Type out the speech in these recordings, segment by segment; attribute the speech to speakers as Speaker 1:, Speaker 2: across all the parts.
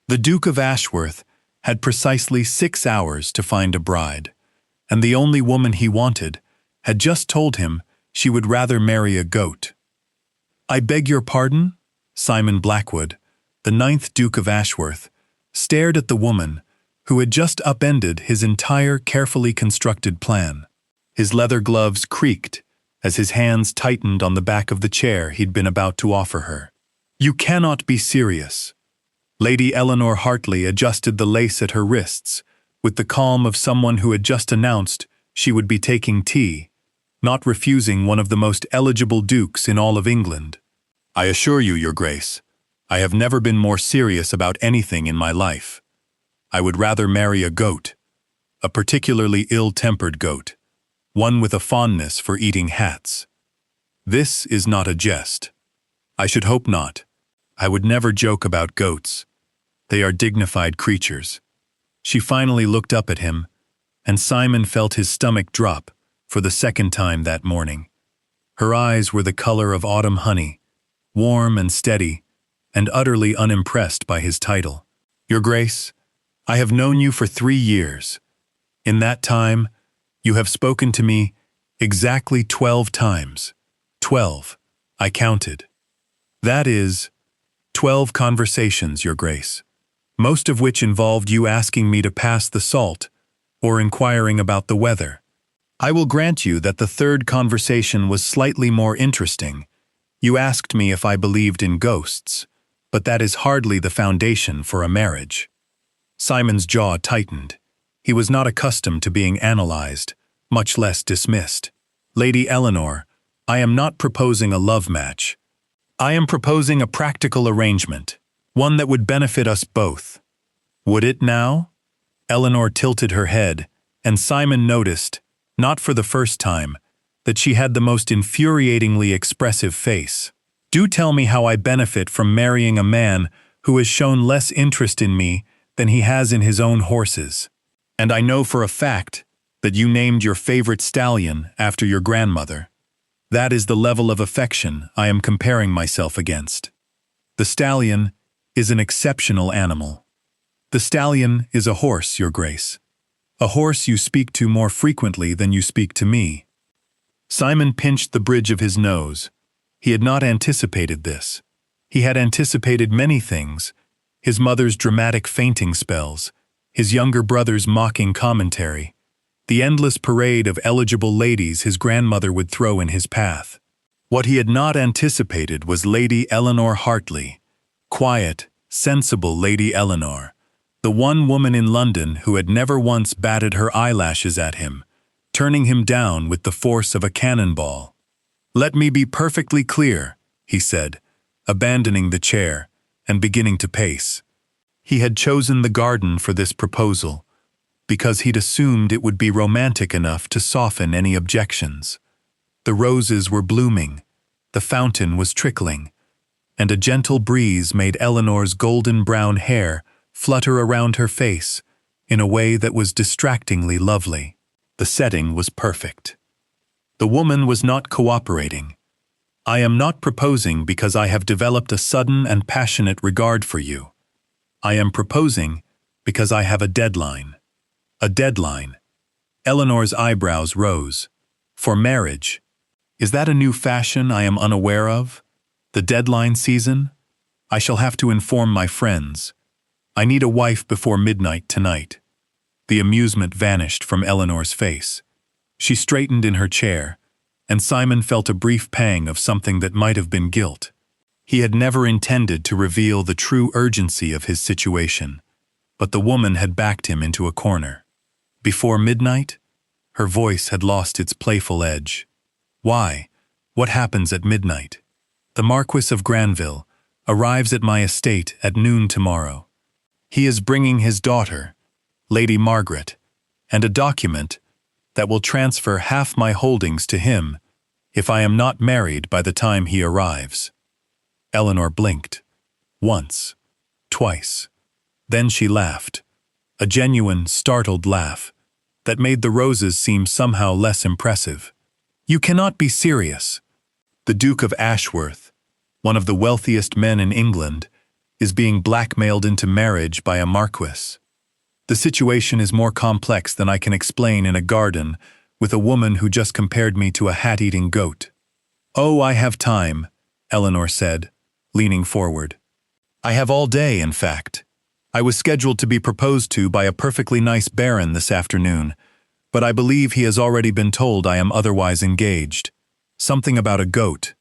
Speaker 1: The Duke of Ashworth had precisely 6 hours to find a bride, and the only woman he wanted had just told him she would rather marry a goat. "I beg your pardon?" Simon Blackwood, the 9th Duke of Ashworth, stared at the woman who had just upended his entire carefully constructed plan. His leather gloves creaked as his hands tightened on the back of the chair he'd been about to offer her. "You cannot be serious." Lady Eleanor Hartley adjusted the lace at her wrists with the calm of someone who had just announced she would be taking tea, not refusing one of the most eligible dukes in all of England. "I assure you, Your Grace, I have never been more serious about anything in my life. I would rather marry a goat, a particularly ill-tempered goat, one with a fondness for eating hats. This is not a jest. I should hope not. I would never joke about goats. They are dignified creatures." She finally looked up at him, and Simon felt his stomach drop for the second time that morning. Her eyes were the color of autumn honey, warm and steady, and utterly unimpressed by his title. "Your Grace, I have known you for 3 years. In that time, you have spoken to me exactly 12 times. 12, I counted. That is, 12 conversations, Your Grace, most of which involved you asking me to pass the salt or inquiring about the weather. I will grant you that the 3rd conversation was slightly more interesting. You asked me if I believed in ghosts, but that is hardly the foundation for a marriage." Simon's jaw tightened. He was not accustomed to being analyzed, much less dismissed. "Lady Eleanor, I am not proposing a love match. I am proposing a practical arrangement, one that would benefit us both." "Would it now?" Eleanor tilted her head, and Simon noticed, not for the first time, that she had the most infuriatingly expressive face. "Do tell me how I benefit from marrying a man who has shown less interest in me than he has in his own horses. And I know for a fact that you named your favorite stallion after your grandmother. That is the level of affection I am comparing myself against. The stallion is an exceptional animal. The stallion is a horse, Your Grace. A horse you speak to more frequently than you speak to me." Simon pinched the bridge of his nose. He had not anticipated this. He had anticipated many things: his mother's dramatic fainting spells, his younger brother's mocking commentary, the endless parade of eligible ladies his grandmother would throw in his path. What he had not anticipated was Lady Eleanor Hartley, quiet, sensible Lady Eleanor, the one woman in London who had never once batted her eyelashes at him, turning him down with the force of a cannonball. "Let me be perfectly clear," he said, abandoning the chair and beginning to pace. He had chosen the garden for this proposal because he'd assumed it would be romantic enough to soften any objections. The roses were blooming, the fountain was trickling, and a gentle breeze made Eleanor's golden brown hair flutter around her face in a way that was distractingly lovely. The setting was perfect. The woman was not cooperating. "I am not proposing because I have developed a sudden and passionate regard for you. I am proposing because I have a deadline." "A deadline?" Eleanor's eyebrows rose. "For marriage? Is that a new fashion I am unaware of? The deadline season? I shall have to inform my friends. I need a wife before midnight tonight." The amusement vanished from Eleanor's face. She straightened in her chair, and Simon felt a brief pang of something that might have been guilt. He had never intended to reveal the true urgency of his situation, but the woman had backed him into a corner. "Before midnight?" Her voice had lost its playful edge. "Why? What happens at midnight?" "The Marquess of Granville arrives at my estate at noon tomorrow. He is bringing his daughter, Lady Margaret, and a document that will transfer half my holdings to him if I am not married by the time he arrives." Eleanor blinked. Once. Twice. Then she laughed. A genuine, startled laugh that made the roses seem somehow less impressive. "You cannot be serious." The Duke of Ashworth, one of the wealthiest men in England, is being blackmailed into marriage by a marquess. The situation is more complex than I can explain in a garden with a woman who just compared me to a hat-eating goat. "Oh, I have time," Eleanor said, leaning forward. "I have all day, in fact. I was scheduled to be proposed to by a perfectly nice baron this afternoon, but I believe he has already been told I am otherwise engaged. Something about a goat."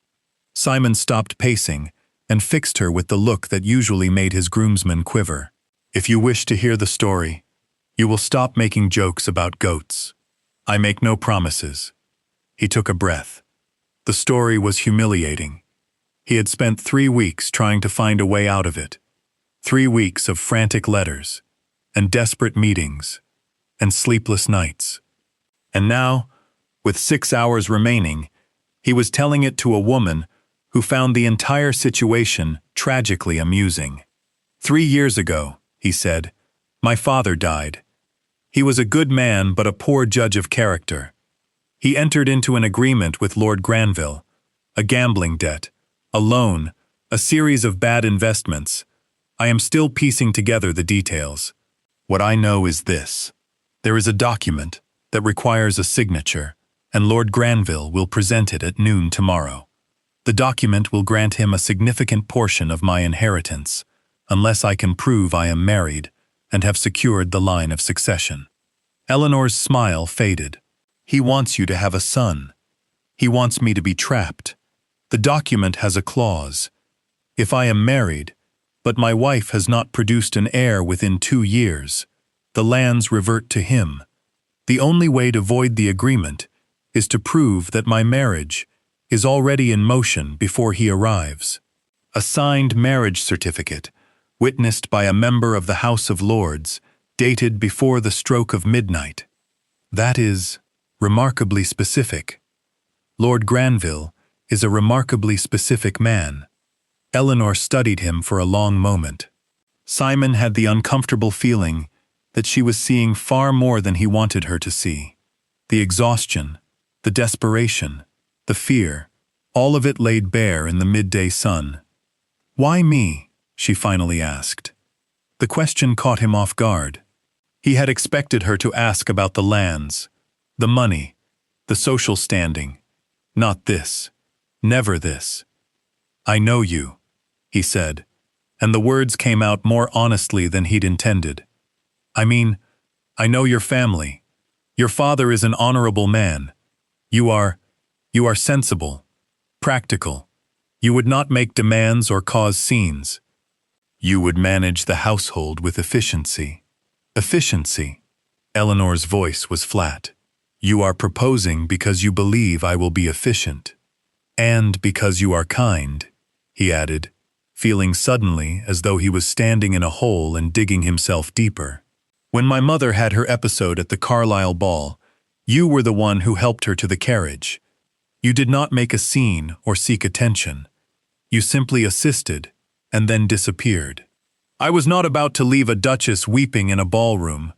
Speaker 1: Simon stopped pacing and fixed her with the look that usually made his groomsmen quiver. "If you wish to hear the story, you will stop making jokes about goats. I make no promises." He took a breath. The story was humiliating. He had spent 3 weeks trying to find a way out of it. 3 weeks of frantic letters, and desperate meetings, and sleepless nights. And now, with 6 hours remaining, he was telling it to a woman who found the entire situation tragically amusing. "3 years ago," he said, "my father died. He was a good man but a poor judge of character. He entered into an agreement with Lord Granville, a gambling debt, a loan, a series of bad investments. I am still piecing together the details. What I know is this. There is a document that requires a signature, and Lord Granville will present it at noon tomorrow. The document will grant him a significant portion of my inheritance, unless I can prove I am married and have secured the line of succession." Eleanor's smile faded. "He wants you to have a son. He wants me to be trapped. The document has a clause. If I am married, but my wife has not produced an heir within 2 years, the lands revert to him. The only way to void the agreement is to prove that my marriage is already in motion before he arrives. A signed marriage certificate, witnessed by a member of the House of Lords, dated before the stroke of midnight. That is remarkably specific. Lord Granville is a remarkably specific man." Eleanor studied him for a long moment. Simon had the uncomfortable feeling that she was seeing far more than he wanted her to see. The exhaustion, the desperation, the fear, all of it laid bare in the midday sun. "Why me?" she finally asked. The question caught him off guard. He had expected her to ask about the lands, the money, the social standing. Not this. Never this. "I know you," he said, and the words came out more honestly than he'd intended. "I mean, I know your family. Your father is an honorable man. You are sensible, practical. You would not make demands or cause scenes. You would manage the household with efficiency." "Efficiency?" Eleanor's voice was flat. "You are proposing because you believe I will be efficient. And because you are kind," he added, feeling suddenly as though he was standing in a hole and digging himself deeper. "When my mother had her episode at the Carlisle ball, you were the one who helped her to the carriage. You did not make a scene or seek attention. You simply assisted, and then disappeared. I was not about to leave a duchess weeping in a ballroom.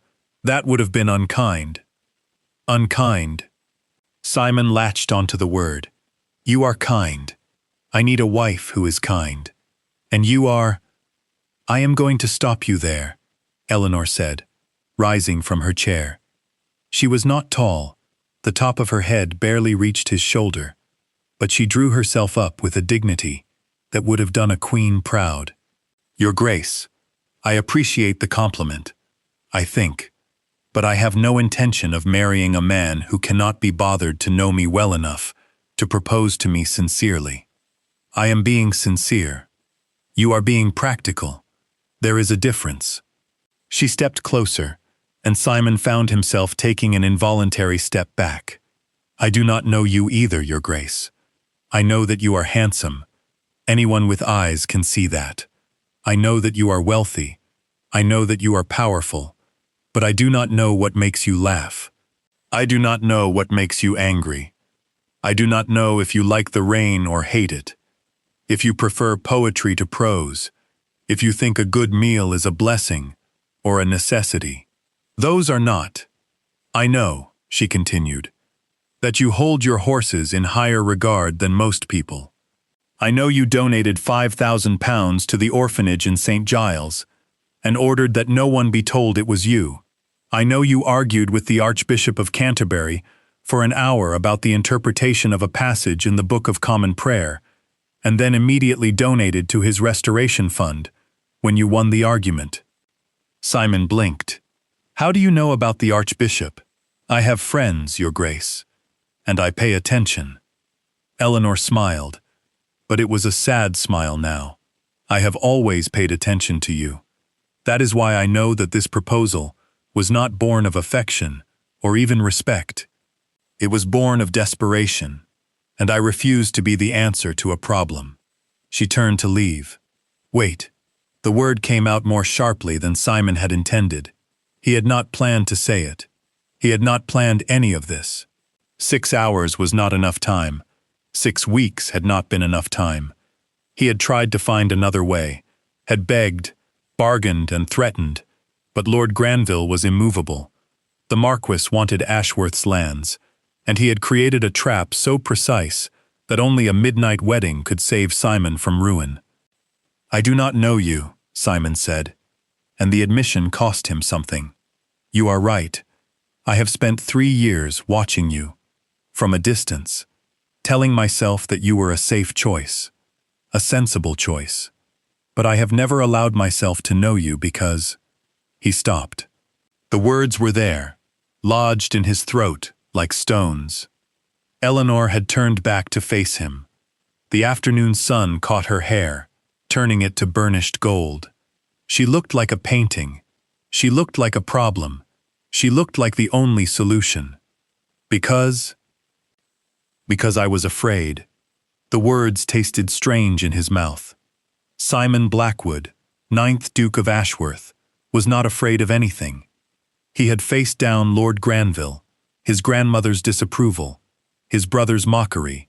Speaker 1: That would have been unkind." "Unkind." Simon latched onto the word. "You are kind. I need a wife who is kind. And you are—" "I am going to stop you there," Eleanor said, rising from her chair. She was not tall. The top of her head barely reached his shoulder, but she drew herself up with a dignity that would have done a queen proud. "Your Grace, I appreciate the compliment, I think, but I have no intention of marrying a man who cannot be bothered to know me well enough to propose to me sincerely. I am being sincere. You are being practical. There is a difference." She stepped closer, and Simon found himself taking an involuntary step back. "I do not know you either, Your Grace. I know that you are handsome. Anyone with eyes can see that. I know that you are wealthy. I know that you are powerful. But I do not know what makes you laugh. I do not know what makes you angry. I do not know if you like the rain or hate it. If you prefer poetry to prose. If you think a good meal is a blessing or a necessity. Those are not. I know," she continued, "that you hold your horses in higher regard than most people. I know you donated £5,000 to the orphanage in St. Giles, and ordered that no one be told it was you. I know you argued with the Archbishop of Canterbury for an hour about the interpretation of a passage in the Book of Common Prayer, and then immediately donated to his restoration fund when you won the argument. Simon blinked. How do you know about the Archbishop? I have friends, Your Grace, and I pay attention. Eleanor smiled, but it was a sad smile now. I have always paid attention to you. That is why I know that this proposal was not born of affection or even respect. It was born of desperation, and I refused to be the answer to a problem. She turned to leave. Wait. The word came out more sharply than Simon had intended. He had not planned to say it. He had not planned any of this. 6 hours was not enough time. 6 weeks had not been enough time. He had tried to find another way, had begged, bargained, and threatened, but Lord Granville was immovable. The marquess wanted Ashworth's lands, and he had created a trap so precise that only a midnight wedding could save Simon from ruin. I do not know you, Simon said, and the admission cost him something. You are right. I have spent 3 years watching you, from a distance, telling myself that you were a safe choice, a sensible choice. But I have never allowed myself to know you because... He stopped. The words were there, lodged in his throat like stones. Eleanor had turned back to face him. The afternoon sun caught her hair, turning it to burnished gold. She looked like a painting. She looked like a problem. She looked like the only solution. Because I was afraid. The words tasted strange in his mouth. Simon Blackwood, 9th Duke of Ashworth, was not afraid of anything. He had faced down Lord Granville, his grandmother's disapproval, his brother's mockery,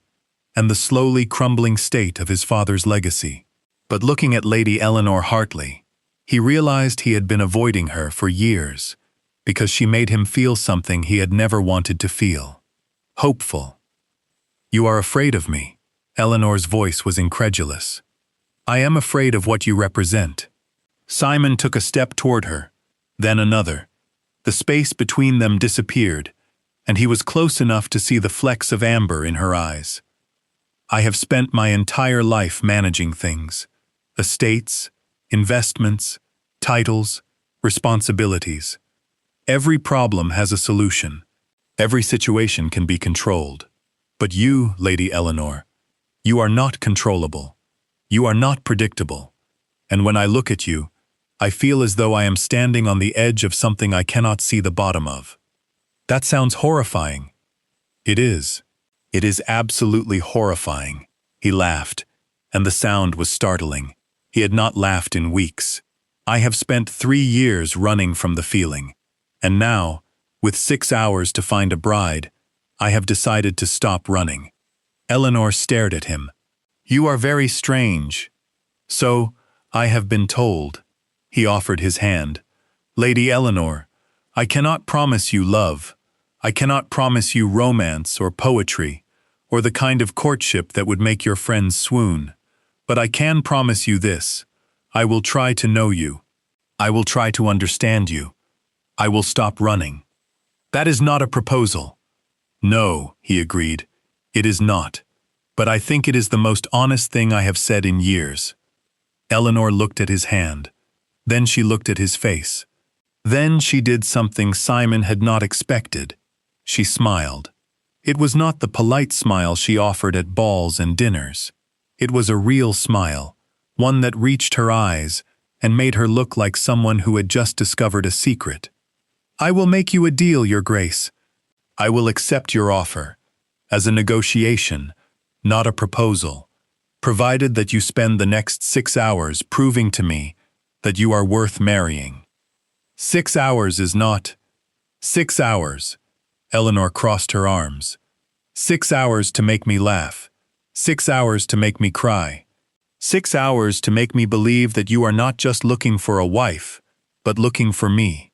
Speaker 1: and the slowly crumbling state of his father's legacy. But looking at Lady Eleanor Hartley, he realized he had been avoiding her for years because she made him feel something he had never wanted to feel. Hopeful. You are afraid of me. Eleanor's voice was incredulous. I am afraid of what you represent. Simon took a step toward her, then another. The space between them disappeared, and he was close enough to see the flecks of amber in her eyes. I have spent my entire life managing things. Estates, investments, titles, responsibilities. Every problem has a solution. Every situation can be controlled. But you, Lady Eleanor, you are not controllable. You are not predictable. And when I look at you, I feel as though I am standing on the edge of something I cannot see the bottom of. That sounds horrifying. It is. It is absolutely horrifying. He laughed, and the sound was startling. He had not laughed in weeks. I have spent 3 years running from the feeling, and now, with 6 hours to find a bride, I have decided to stop running. Eleanor stared at him. You are very strange. So, I have been told. He offered his hand. Lady Eleanor, I cannot promise you love. I cannot promise you romance or poetry, or the kind of courtship that would make your friends swoon. But I can promise you this. I will try to know you. I will try to understand you. I will stop running. That is not a proposal. No, he agreed. It is not. But I think it is the most honest thing I have said in years. Eleanor looked at his hand. Then she looked at his face. Then she did something Simon had not expected. She smiled. It was not the polite smile she offered at balls and dinners. It was a real smile, one that reached her eyes and made her look like someone who had just discovered a secret. I will make you a deal, Your Grace. I will accept your offer, as a negotiation, not a proposal, provided that you spend the next 6 hours proving to me that you are worth marrying. 6 hours is not... 6 hours. Eleanor crossed her arms. 6 hours to make me laugh. 6 hours to make me cry. 6 hours to make me believe that you are not just looking for a wife, but looking for me.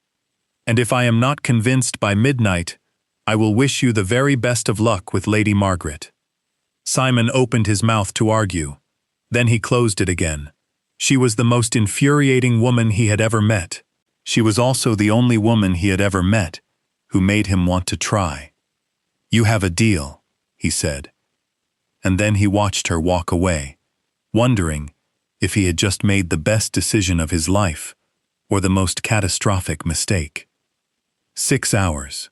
Speaker 1: And if I am not convinced by midnight, I will wish you the very best of luck with Lady Margaret. Simon opened his mouth to argue, Then he closed it again. She was the most infuriating woman he had ever met. She was also the only woman he had ever met who made him want to try. "You have a deal," he said. And then he watched her walk away, wondering if he had just made the best decision of his life or the most catastrophic mistake. 6 hours.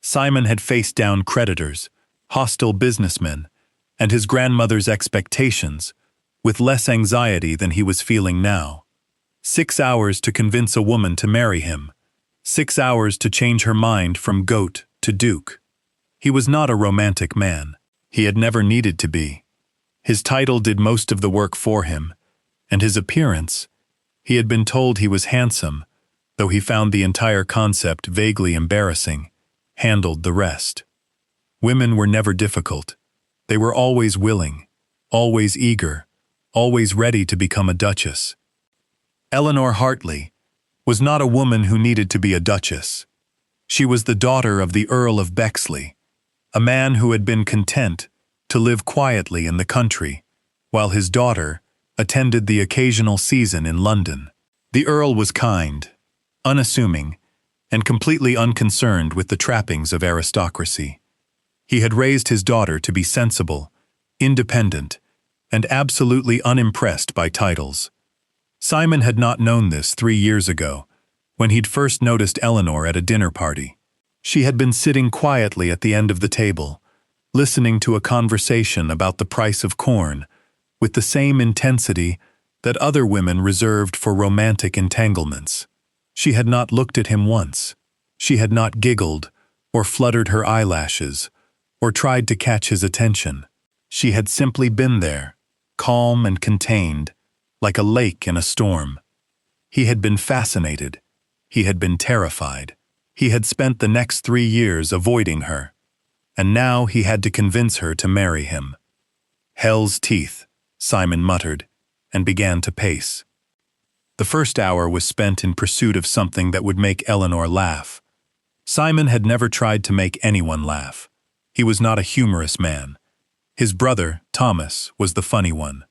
Speaker 1: Simon had faced down creditors, hostile businessmen, and his grandmother's expectations with less anxiety than he was feeling now. 6 hours to convince a woman to marry him. 6 hours to change her mind from goat to duke. He was not a romantic man. He had never needed to be. His title did most of the work for him, and his appearance. He had been told he was handsome, though he found the entire concept vaguely embarrassing, handled the rest. Women were never difficult. They were always willing, always eager, always ready to become a duchess. Eleanor Hartley was not a woman who needed to be a duchess. She was the daughter of the Earl of Bexley, a man who had been content to live quietly in the country, while his daughter attended the occasional season in London. The Earl was kind, unassuming, and completely unconcerned with the trappings of aristocracy. He had raised his daughter to be sensible, independent, and absolutely unimpressed by titles. Simon had not known this 3 years ago, when he'd first noticed Eleanor at a dinner party. She had been sitting quietly at the end of the table, listening to a conversation about the price of corn, with the same intensity that other women reserved for romantic entanglements. She had not looked at him once. She had not giggled, or fluttered her eyelashes, or tried to catch his attention. She had simply been there, calm and contained, like a lake in a storm. He had been fascinated. He had been terrified. He had spent the next 3 years avoiding her, and now he had to convince her to marry him. "Hell's teeth," Simon muttered, and began to pace. The first hour was spent in pursuit of something that would make Eleanor laugh. Simon had never tried to make anyone laugh. He was not a humorous man. His brother, Thomas, was the funny one.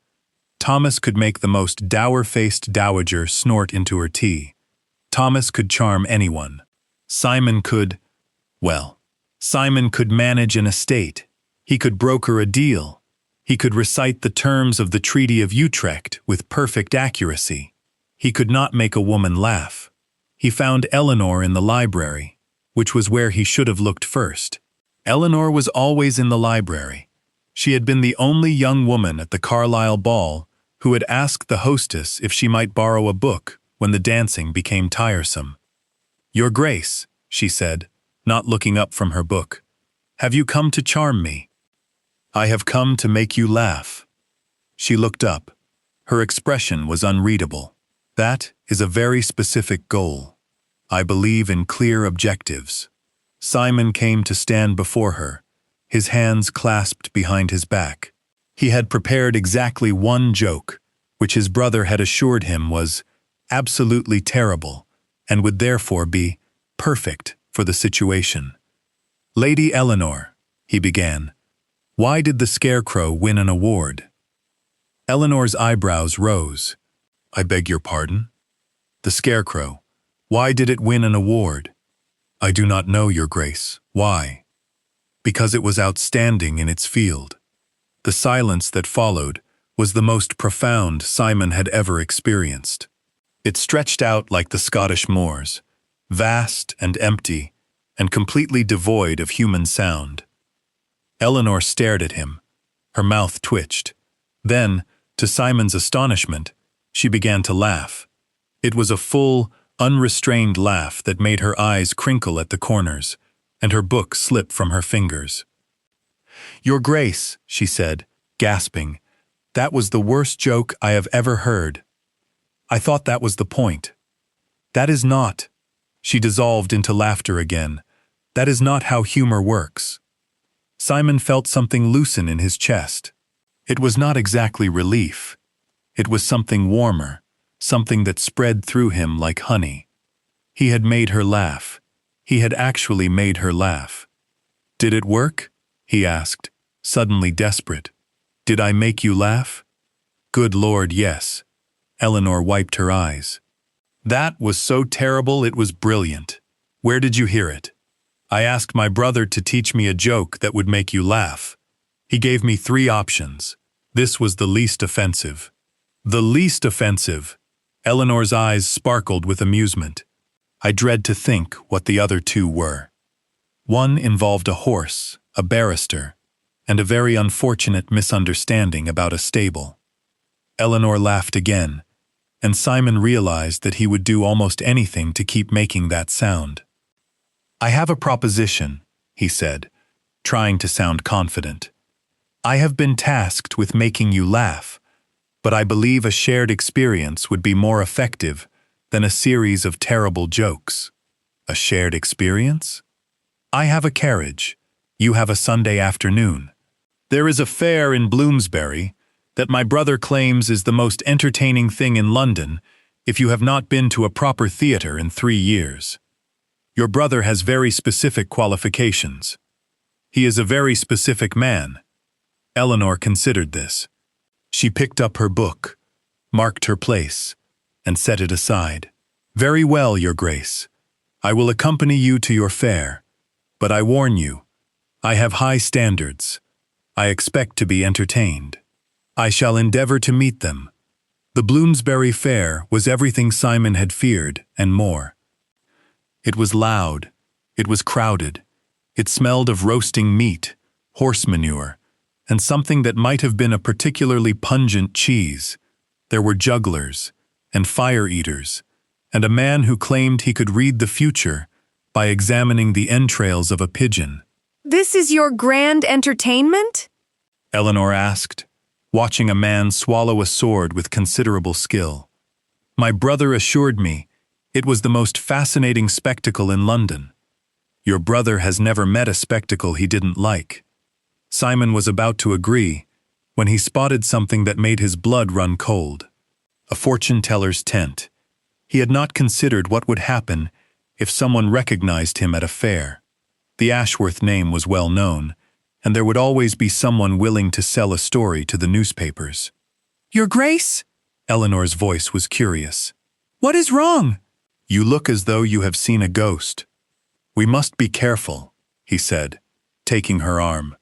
Speaker 1: Thomas could make the most dour-faced dowager snort into her tea. Thomas could charm anyone. Simon could manage an estate. He could broker a deal. He could recite the terms of the Treaty of Utrecht with perfect accuracy. He could not make a woman laugh. He found Eleanor in the library, which was where he should have looked first. Eleanor was always in the library. She had been the only young woman at the Carlisle ball who had asked the hostess if she might borrow a book when the dancing became tiresome. "Your Grace," she said, not looking up from her book, "have you come to charm me?" "I have come to make you laugh." She looked up. Her expression was unreadable. "That is a very specific goal. I believe in clear objectives." Simon came to stand before her, his hands clasped behind his back. He had prepared exactly one joke, which his brother had assured him was absolutely terrible and would therefore be perfect for the situation. "Lady Eleanor," he began, "why did the Scarecrow win an award?" Eleanor's eyebrows rose. "I beg your pardon?" "The Scarecrow. Why did it win an award?" "I do not know, Your Grace. Why?" "Because it was outstanding in its field." The silence that followed was the most profound Simon had ever experienced. It stretched out like the Scottish moors, vast and empty, and completely devoid of human sound. Eleanor stared at him. Her mouth twitched. Then, to Simon's astonishment, she began to laugh. It was a full, unrestrained laugh that made her eyes crinkle at the corners, and her book slip from her fingers. "Your Grace," she said, gasping, "that was the worst joke I have ever heard. I thought that was the point. That is not." She dissolved into laughter again. "That is not how humor works." Simon felt something loosen in his chest. It was not exactly relief. It was something warmer, something that spread through him like honey. He had made her laugh. He had actually made her laugh. "Did it work?" he asked, suddenly desperate. "Did I make you laugh?" Good Lord, yes. Eleanor wiped her eyes. That was so terrible it was brilliant. Where did you hear it? I asked my brother to teach me a joke that would make you laugh. He gave me 3 options. This was the least offensive. The least offensive. Eleanor's eyes sparkled with amusement. I dread to think what the other 2 were. One involved a horse, a barrister, and a very unfortunate misunderstanding about a stable. Eleanor laughed again, and Simon realized that he would do almost anything to keep making that sound. I have a proposition, he said, trying to sound confident. I have been tasked with making you laugh, but I believe a shared experience would be more effective than a series of terrible jokes. A shared experience? I have a carriage. You have a Sunday afternoon. There is a fair in Bloomsbury that my brother claims is the most entertaining thing in London if you have not been to a proper theatre in 3 years. Your brother has very specific qualifications. He is a very specific man. Eleanor considered this. She picked up her book, marked her place, and set it aside. Very well, Your Grace. I will accompany you to your fair, but I warn you, I have high standards. I expect to be entertained. I shall endeavor to meet them. The Bloomsbury Fair was everything Simon had feared, and more. It was loud. It was crowded. It smelled of roasting meat, horse manure, and something that might have been a particularly pungent cheese. There were jugglers, and fire-eaters, and a man who claimed he could read the future by examining the entrails of a pigeon.
Speaker 2: This is your grand entertainment?
Speaker 1: Eleanor asked, watching a man swallow a sword with considerable skill. My brother assured me it was the most fascinating spectacle in London. Your brother has never met a spectacle he didn't like. Simon was about to agree when he spotted something that made his blood run cold. A fortune-teller's tent. He had not considered what would happen if someone recognized him at a fair. The Ashworth name was well known, and there would always be someone willing to sell a story to the newspapers. Your Grace? Eleanor's voice was curious. What is wrong? You look as though you have seen a ghost. We must be careful, he said, taking her arm.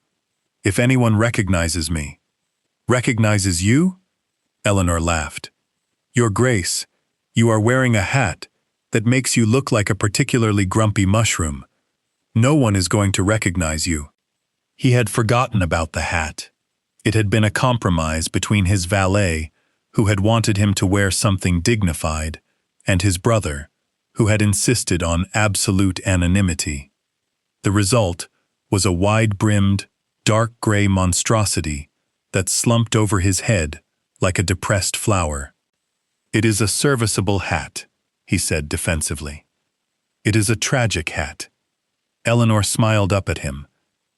Speaker 1: If anyone recognizes me. Recognizes you? Eleanor laughed. Your Grace, you are wearing a hat that makes you look like a particularly grumpy mushroom. No one is going to recognize you. He had forgotten about the hat. It had been a compromise between his valet, who had wanted him to wear something dignified, and his brother, who had insisted on absolute anonymity. The result was a wide-brimmed, dark gray monstrosity that slumped over his head like a depressed flower. It is a serviceable hat, he said defensively. It is a tragic hat. Eleanor smiled up at him,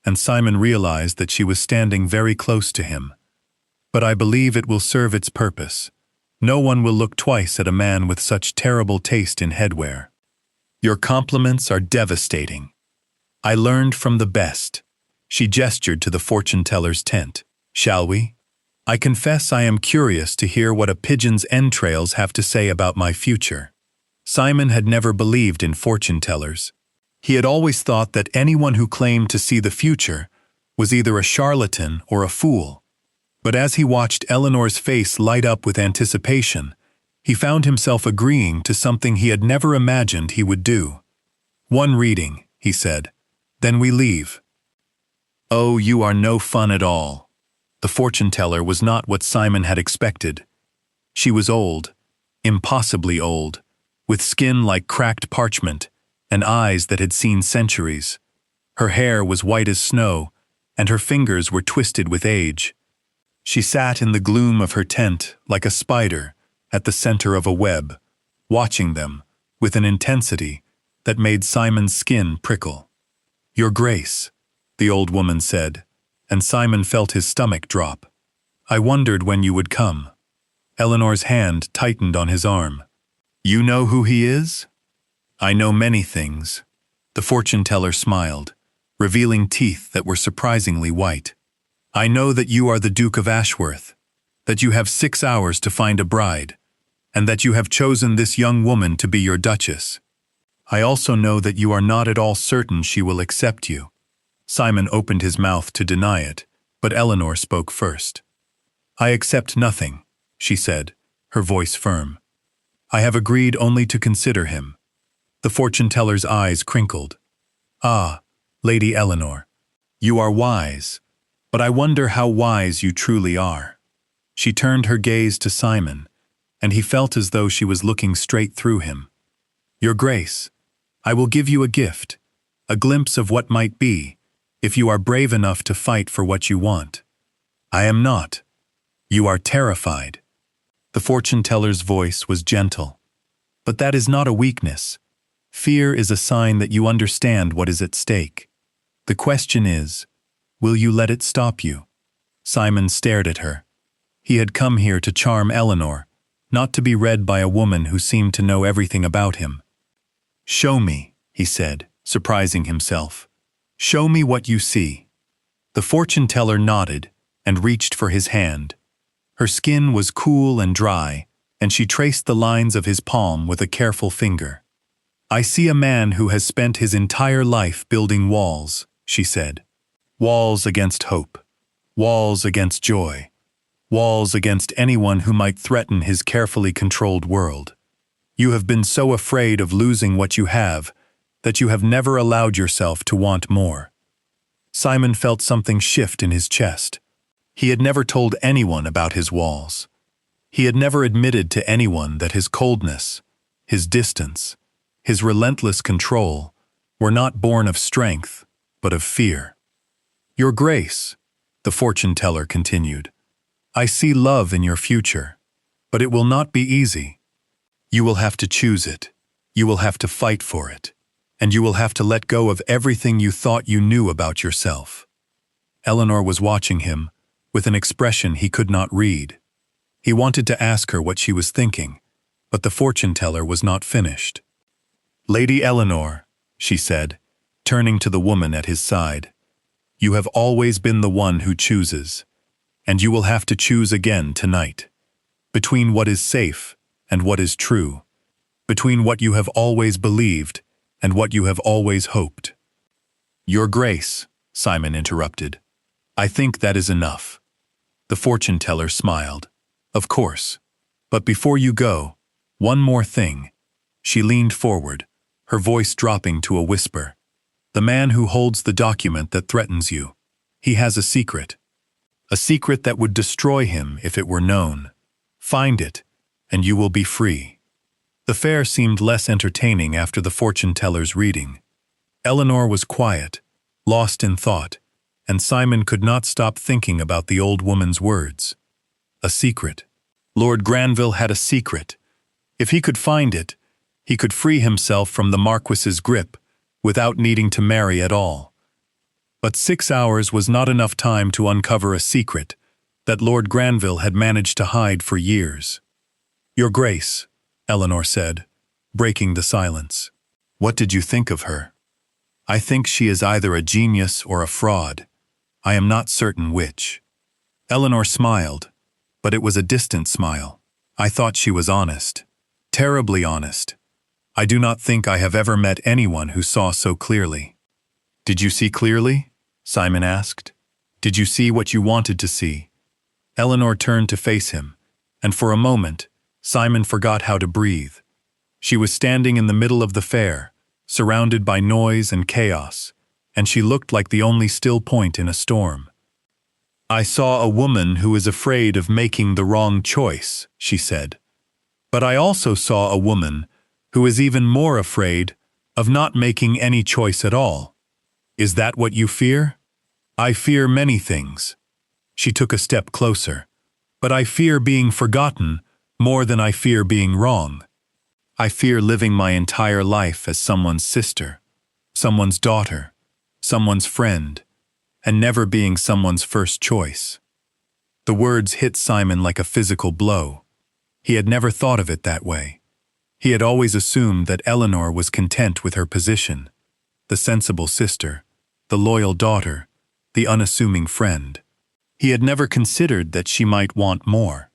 Speaker 1: and Simon realized that she was standing very close to him. But I believe it will serve its purpose. No one will look twice at a man with such terrible taste in headwear. Your compliments are devastating. I learned from the best. She gestured to the fortune-teller's tent. Shall we? I confess I am curious to hear what a pigeon's entrails have to say about my future. Simon had never believed in fortune-tellers. He had always thought that anyone who claimed to see the future was either a charlatan or a fool. But as he watched Eleanor's face light up with anticipation, he found himself agreeing to something he had never imagined he would do. One reading, he said, then we leave. Oh, you are no fun at all. The fortune-teller was not what Simon had expected. She was old, impossibly old, with skin like cracked parchment and eyes that had seen centuries. Her hair was white as snow, and her fingers were twisted with age. She sat in the gloom of her tent like a spider at the center of a web, watching them with an intensity that made Simon's skin prickle. Your Grace, the old woman said, and Simon felt his stomach drop. I wondered when you would come. Eleanor's hand tightened on his arm. You know who he is? I know many things. The fortune-teller smiled, revealing teeth that were surprisingly white. I know that you are the Duke of Ashworth. that you have 6 hours to find a bride, and that you have chosen this young woman to be your duchess. I also know that you are not at all certain she will accept you." Simon opened his mouth to deny it, but Eleanor spoke first. "I accept nothing," she said, her voice firm. "I have agreed only to consider him." The fortune-teller's eyes crinkled. "Ah, Lady Eleanor, you are wise, but I wonder how wise you truly are." She turned her gaze to Simon, and he felt as though she was looking straight through him. "Your Grace, I will give you a gift, a glimpse of what might be, if you are brave enough to fight for what you want." "I am not. You are terrified." The fortune-teller's voice was gentle. "But that is not a weakness. Fear is a sign that you understand what is at stake. The question is, will you let it stop you?" Simon stared at her. He had come here to charm Eleanor, not to be read by a woman who seemed to know everything about him. "Show me," he said, surprising himself. "Show me what you see." The fortune-teller nodded and reached for his hand. Her skin was cool and dry, and she traced the lines of his palm with a careful finger. "I see a man who has spent his entire life building walls," she said. "Walls against hope, walls against joy, walls against anyone who might threaten his carefully controlled world. You have been so afraid of losing what you have that you have never allowed yourself to want more." Simon felt something shift in his chest. He had never told anyone about his walls. He had never admitted to anyone that his coldness, his distance, his relentless control were not born of strength, but of fear. "Your Grace," the fortune-teller continued, "I see love in your future, but it will not be easy. You will have to choose it. You will have to fight for it. And you will have to let go of everything you thought you knew about yourself." Eleanor was watching him, with an expression he could not read. He wanted to ask her what she was thinking, but the fortune-teller was not finished. "Lady Eleanor," she said, turning to the woman at his side, "you have always been the one who chooses, and you will have to choose again tonight, between what is safe and what is true, between what you have always believed and what you have always hoped." "Your Grace," Simon interrupted, "I think that is enough." The fortune-teller smiled. "Of course. But before you go, one more thing." She leaned forward, her voice dropping to a whisper. "The man who holds the document that threatens you, he has a secret that would destroy him if it were known. Find it, and you will be free." The fare seemed less entertaining after the fortune-teller's reading. Eleanor was quiet, lost in thought, and Simon could not stop thinking about the old woman's words. A secret. Lord Granville had a secret. If he could find it, he could free himself from the marquess's grip without needing to marry at all. But 6 hours was not enough time to uncover a secret that Lord Granville had managed to hide for years. "Your Grace," Eleanor said, breaking the silence, "what did you think of her?" "I think she is either a genius or a fraud. I am not certain which." Eleanor smiled, but it was a distant smile. "I thought she was honest. Terribly honest. I do not think I have ever met anyone who saw so clearly." "Did you see clearly?" Simon asked. "Did you see what you wanted to see?" Eleanor turned to face him, and for a moment, Simon forgot how to breathe. She was standing in the middle of the fair, surrounded by noise and chaos, and she looked like the only still point in a storm. "I saw a woman who is afraid of making the wrong choice," she said. "But I also saw a woman who is even more afraid of not making any choice at all. Is that what you fear?" "I fear many things." She took a step closer. "But I fear being forgotten more than I fear being wrong. I fear living my entire life as someone's sister, someone's daughter, someone's friend, and never being someone's first choice." The words hit Simon like a physical blow. He had never thought of it that way. He had always assumed that Eleanor was content with her position, the sensible sister, the loyal daughter, the unassuming friend. He had never considered that she might want more.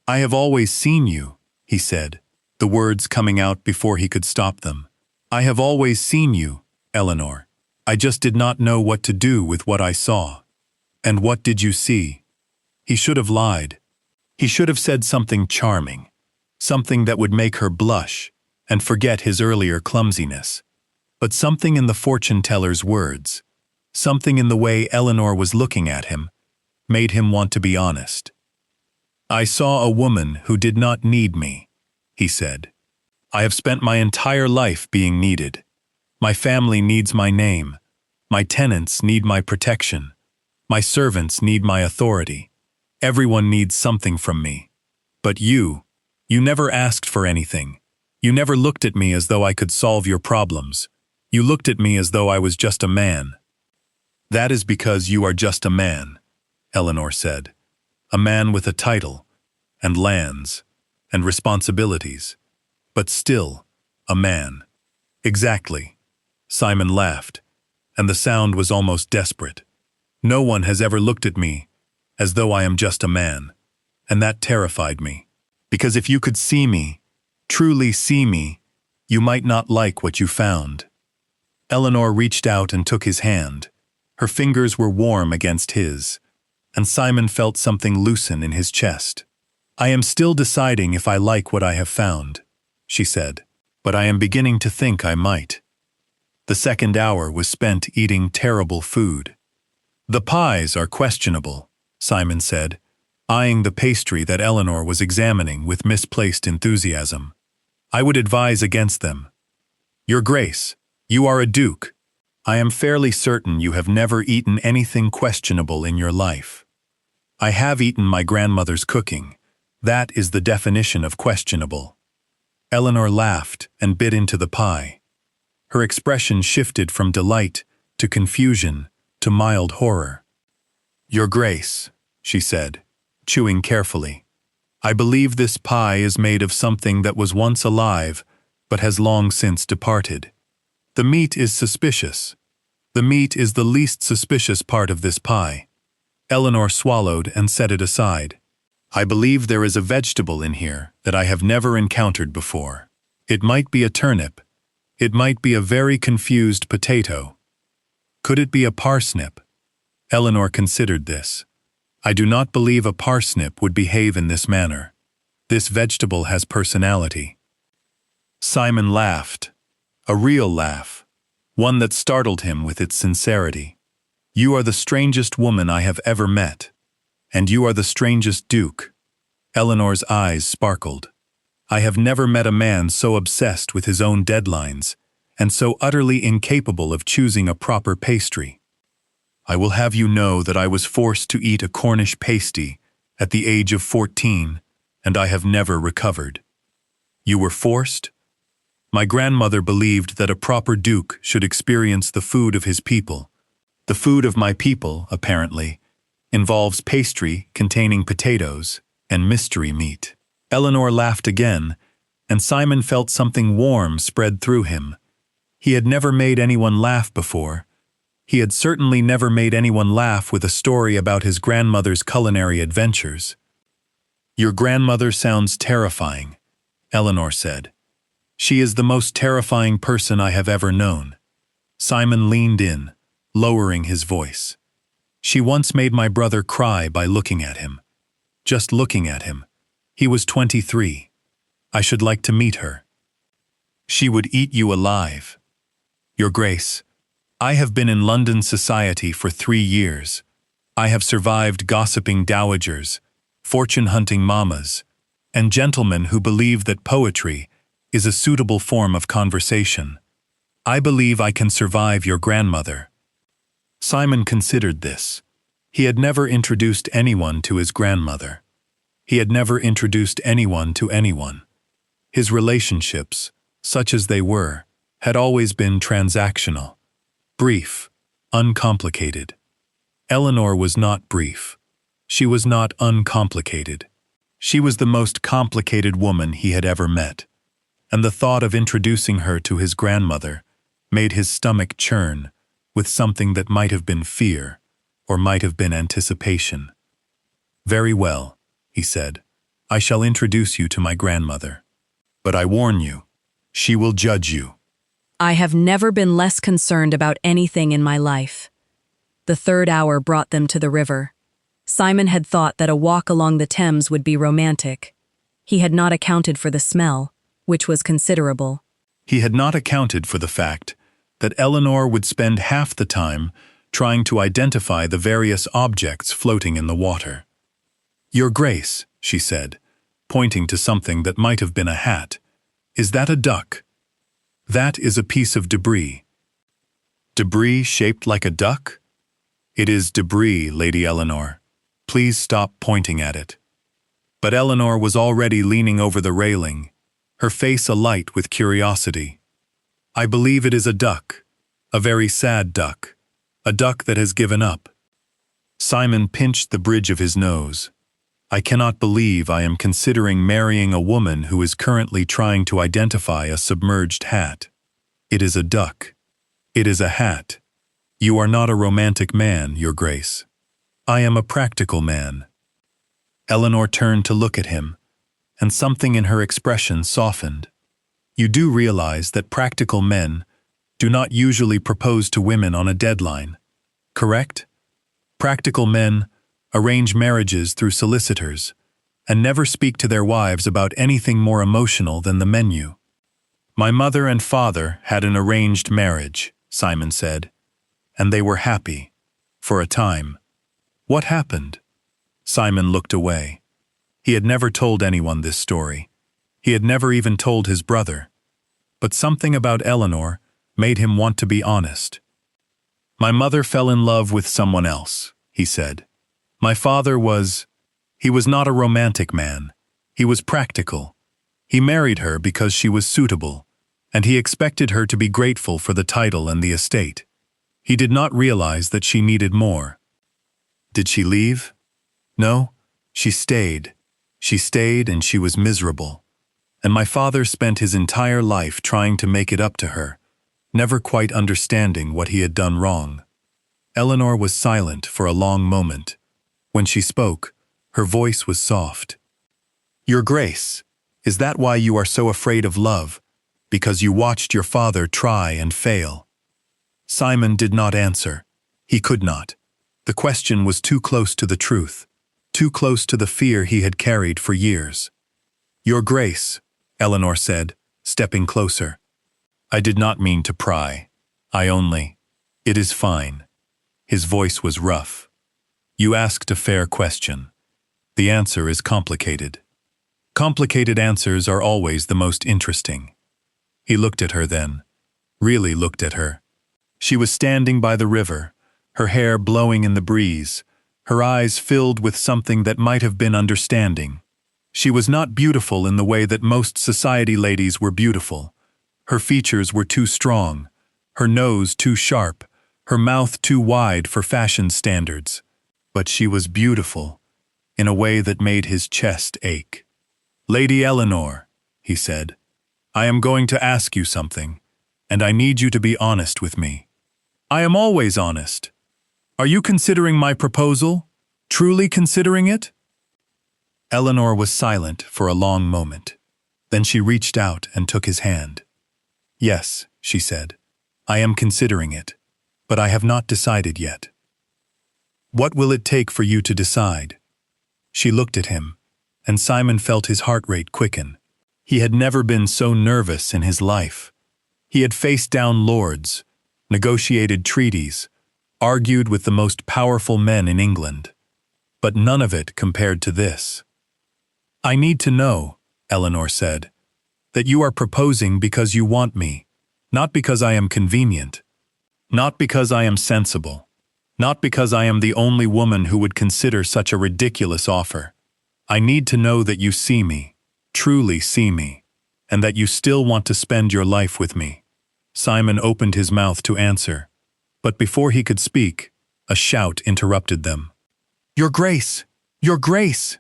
Speaker 1: "I have always seen you," he said, the words coming out before he could stop them. "I have always seen you, Eleanor. I just did not know what to do with what I saw." "And what did you see?" He should have lied. He should have said something charming, something that would make her blush and forget his earlier clumsiness. But something in the fortune-teller's words, something in the way Eleanor was looking at him, made him want to be honest. "I saw a woman who did not need me," he said. "I have spent my entire life being needed. My family needs my name. My tenants need my protection. My servants need my authority. Everyone needs something from me. But you never asked for anything. You never looked at me as though I could solve your problems. You looked at me as though I was just a man." "That is because you are just a man," Eleanor said. "A man with a title, and lands, and responsibilities, but still a man." "Exactly." Simon laughed, and the sound was almost desperate. "No one has ever looked at me as though I am just a man, and that terrified me. Because if you could see me, truly see me, you might not like what you found." Eleanor reached out and took his hand. Her fingers were warm against his, and Simon felt something loosen in his chest. "I am still deciding if I like what I have found," she said, "but I am beginning to think I might." The second hour was spent eating terrible food. "The pies are questionable," Simon said, eyeing the pastry that Eleanor was examining with misplaced enthusiasm. "I would advise against them. Your Grace, you are a duke. I am fairly certain you have never eaten anything questionable in your life." "I have eaten my grandmother's cooking. That is the definition of questionable." Eleanor laughed and bit into the pie. Her expression shifted from delight to confusion to mild horror. "Your Grace," she said, chewing carefully, "I believe this pie is made of something that was once alive but has long since departed. The meat is suspicious. The meat is the least suspicious part of this pie." Eleanor swallowed and set it aside. "I believe there is a vegetable in here that I have never encountered before. It might be a turnip. It might be a very confused potato. Could it be a parsnip?" Eleanor considered this. "I do not believe a parsnip would behave in this manner. This vegetable has personality." Simon laughed. A real laugh. One that startled him with its sincerity. "You are the strangest woman I have ever met. And you are the strangest duke." Eleanor's eyes sparkled. "I have never met a man so obsessed with his own deadlines, and so utterly incapable of choosing a proper pastry. I will have you know that I was forced to eat a Cornish pasty at the age of 14, and I have never recovered." "You were forced?" "My grandmother believed that a proper duke should experience the food of his people. The food of my people, apparently, involves pastry containing potatoes and mystery meat." Eleanor laughed again, and Simon felt something warm spread through him. He had never made anyone laugh before. He had certainly never made anyone laugh with a story about his grandmother's culinary adventures. "Your grandmother sounds terrifying," Eleanor said. "She is the most terrifying person I have ever known." Simon leaned in, lowering his voice. "She once made my brother cry by looking at him. Just looking at him. He was 23. I should like to meet her. She would eat you alive. Your Grace, I have been in London society for 3 years. I have survived gossiping dowagers, fortune-hunting mamas, and gentlemen who believe that poetry is a suitable form of conversation. I believe I can survive your grandmother." Simon considered this. He had never introduced anyone to his grandmother. He had never introduced anyone to anyone. His relationships, such as they were, had always been transactional, brief, uncomplicated. Eleanor was not brief. She was not uncomplicated. She was the most complicated woman he had ever met, and the thought of introducing her to his grandmother made his stomach churn with something that might have been fear or might have been anticipation. Very well, he said. I shall introduce you to my grandmother. But I warn you, she will judge you.
Speaker 3: I have never been less concerned about anything in my life. The third hour brought them to the river. Simon had thought that a walk along the Thames would be romantic. He had not accounted for the smell, which was considerable.
Speaker 1: He had not accounted for the fact that Eleanor would spend half the time trying to identify the various objects floating in the water. Your Grace, she said, pointing to something that might have been a hat, is that a duck? That is a piece of debris. Debris shaped like a duck? It is debris, Lady Eleanor. Please stop pointing at it. But Eleanor was already leaning over the railing, her face alight with curiosity. I believe it is a duck, a very sad duck, a duck that has given up. Simon pinched the bridge of his nose. I cannot believe I am considering marrying a woman who is currently trying to identify a submerged hat. It is a duck. It is a hat. You are not a romantic man, Your Grace. I am a practical man. Eleanor turned to look at him, and something in her expression softened. You do realize that practical men do not usually propose to women on a deadline, correct? Practical men arrange marriages through solicitors and never speak to their wives about anything more emotional than the menu. My mother and father had an arranged marriage, Simon said, and they were happy, for a time. What happened? Simon looked away. He had never told anyone this story. He had never even told his brother. But something about Eleanor made him want to be honest. My mother fell in love with someone else, he said. My father he was not a romantic man. He was practical. He married her because she was suitable, and he expected her to be grateful for the title and the estate. He did not realize that she needed more. Did she leave? No, she stayed. She stayed and she was miserable. And my father spent his entire life trying to make it up to her, never quite understanding what he had done wrong. Eleanor was silent for a long moment. When she spoke, her voice was soft. Your Grace, is that why you are so afraid of love? Because you watched your father try and fail? Simon did not answer. He could not. The question was too close to the truth, too close to the fear he had carried for years. Your Grace, Eleanor said, stepping closer. I did not mean to pry. It is fine. His voice was rough. You asked a fair question. The answer is complicated. Complicated answers are always the most interesting. He looked at her then, really looked at her. She was standing by the river, her hair blowing in the breeze, her eyes filled with something that might have been understanding. She was not beautiful in the way that most society ladies were beautiful. Her features were too strong, her nose too sharp, her mouth too wide for fashion standards. But she was beautiful, in a way that made his chest ache. Lady Eleanor, he said, I am going to ask you something, and I need you to be honest with me. I am always honest. Are you considering my proposal? Truly considering it? Eleanor was silent for a long moment. Then she reached out and took his hand. Yes, she said, I am considering it, but I have not decided yet. What will it take for you to decide? She looked at him, and Simon felt his heart rate quicken. He had never been so nervous in his life. He had faced down lords, negotiated treaties, argued with the most powerful men in England. But none of it compared to this. I need to know, Eleanor said, that you are proposing because you want me, not because I am convenient, not because I am sensible. Not because I am the only woman who would consider such a ridiculous offer. I need to know that you see me, truly see me, and that you still want to spend your life with me. Simon opened his mouth to answer, but before he could speak, a shout interrupted them. Your Grace! Your Grace!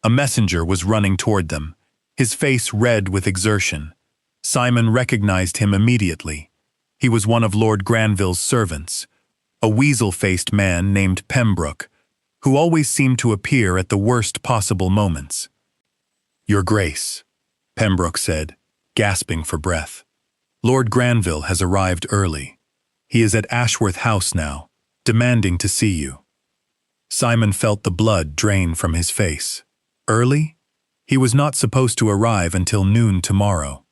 Speaker 1: A messenger was running toward them, his face red with exertion. Simon recognized him immediately. He was one of Lord Granville's servants, a weasel-faced man named Pembroke, who always seemed to appear at the worst possible moments. "Your Grace," Pembroke said, gasping for breath. "Lord Granville has arrived early. He is at Ashworth House now, demanding to see you." Simon felt the blood drain from his face. Early? He was not supposed to arrive until noon tomorrow.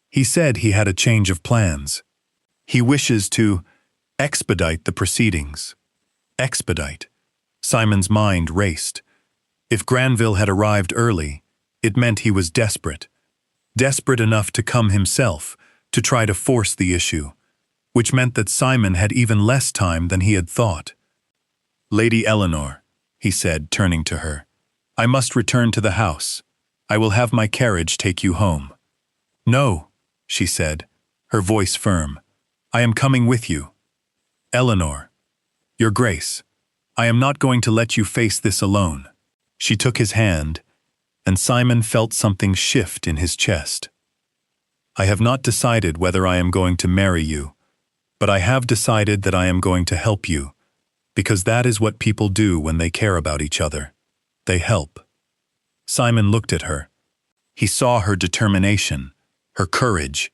Speaker 1: He said he had a change of plans. He wishes to expedite the proceedings. Expedite. Simon's mind raced. If Granville had arrived early, it meant he was desperate. Desperate enough to come himself, to try to force the issue, which meant that Simon had even less time than he had thought. "Lady Eleanor," he said, turning to her, "I must return to the house. I will have my carriage take you home." "No," she said, her voice firm. "I am coming with you. Eleanor, Your Grace, I am not going to let you face this alone." She took his hand, and Simon felt something shift in his chest. "I have not decided whether I am going to marry you, but I have decided that I am going to help you, because that is what people do when they care about each other. They help." Simon looked at her. He saw her determination, her courage,